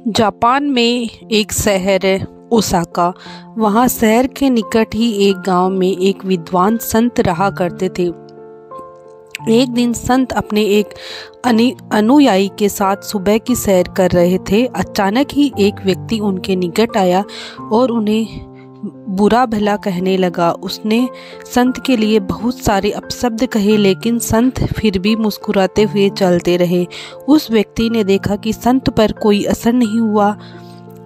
Japan में एक शहर है ओसाका। वहाँ शहर के निकट ही एक गांव में एक विद्वान संत रहा करते थे। एक दिन संत अपने एक अनुयायी के साथ सुबह की सैर कर रहे थे। अचानक ही एक व्यक्ति उनके निकट आया और उन्हें बुरा भला कहने लगा। उसने संत के लिए बहुत सारे अपशब्द कहे, लेकिन संत फिर भी मुस्कुराते हुए चलते रहे। उस व्यक्ति ने देखा कि संत पर कोई असर नहीं हुआ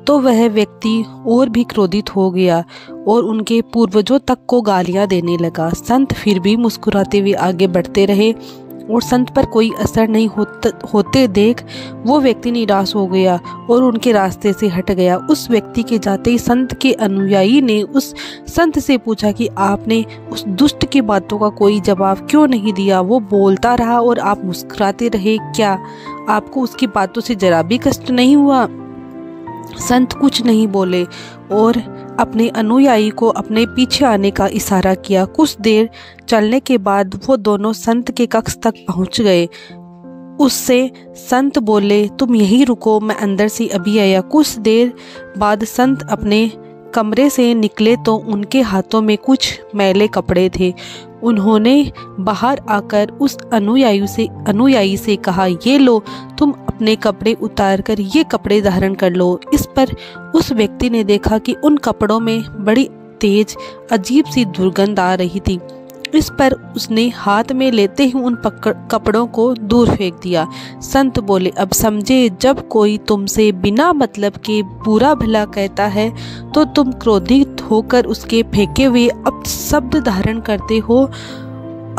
तो वह व्यक्ति और भी क्रोधित हो गया और उनके पूर्वजों तक को गालियां देने लगा। संत फिर भी मुस्कुराते हुए आगे बढ़ते रहे और संत पर कोई असर नहीं होते देख वो व्यक्ति निराश हो गया और उनके रास्ते से हट गया। उस व्यक्ति के जाते ही संत के अनुयायी ने उस संत से पूछा कि आपने उस दुष्ट की बातों का कोई जवाब क्यों नहीं दिया? वो बोलता रहा और आप मुस्कुराते रहे, क्या आपको उसकी बातों से जरा भी कष्ट नहीं हुआ? संत कुछ नहीं बोले और अपने अनुयायी को अपने पीछे आने का इशारा किया। कुछ देर चलने के बाद वो दोनों संत के कक्ष तक पहुंच गए। उससे संत बोले, तुम यहीं रुको, मैं अंदर से अभी आया। कुछ देर बाद संत अपने कमरे से निकले तो उनके हाथों में कुछ मैले कपड़े थे। उन्होंने बाहर आकर उस अनुयायी से कहा, ये लो, तुम अपने कपड़े उतार कर ये कपड़े धारण कर लो। इस पर उस व्यक्ति ने देखा कि उन कपड़ों में बड़ी तेज अजीब सी दुर्गंध आ रही थी। इस पर उसने हाथ में लेते ही उन कपड़ों को दूर फेंक दिया। संत बोले, अब समझे, जब कोई तुमसे बिना मतलब के बुरा भला कहता है तो तुम क्रोधित होकर उसके फेंके हुए अपशब्द धारण करते हो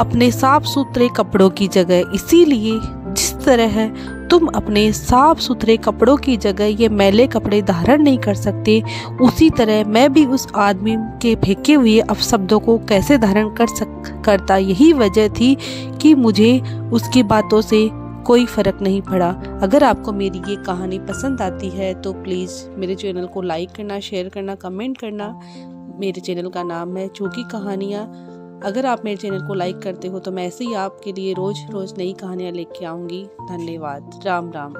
अपने साफ सुथरे कपड़ों की जगह। इसीलिए जिस तरह तुम अपने साफ सुथरे कपड़ों की जगह ये मैले कपड़े धारण नहीं कर सकते, उसी तरह मैं भी उस आदमी के फेंके हुए अपशब्दों को कैसे धारण करता। यही वजह थी कि मुझे उसकी बातों से कोई फ़र्क नहीं पड़ा। अगर आपको मेरी ये कहानी पसंद आती है तो प्लीज़ मेरे चैनल को लाइक करना, शेयर करना, कमेंट करना। मेरे चैनल का नाम है चूकी कहानियाँ। अगर आप मेरे चैनल को लाइक करते हो तो मैं ऐसे ही आपके लिए रोज़ रोज़ नई कहानियाँ लेके आऊँगी। धन्यवाद। राम राम।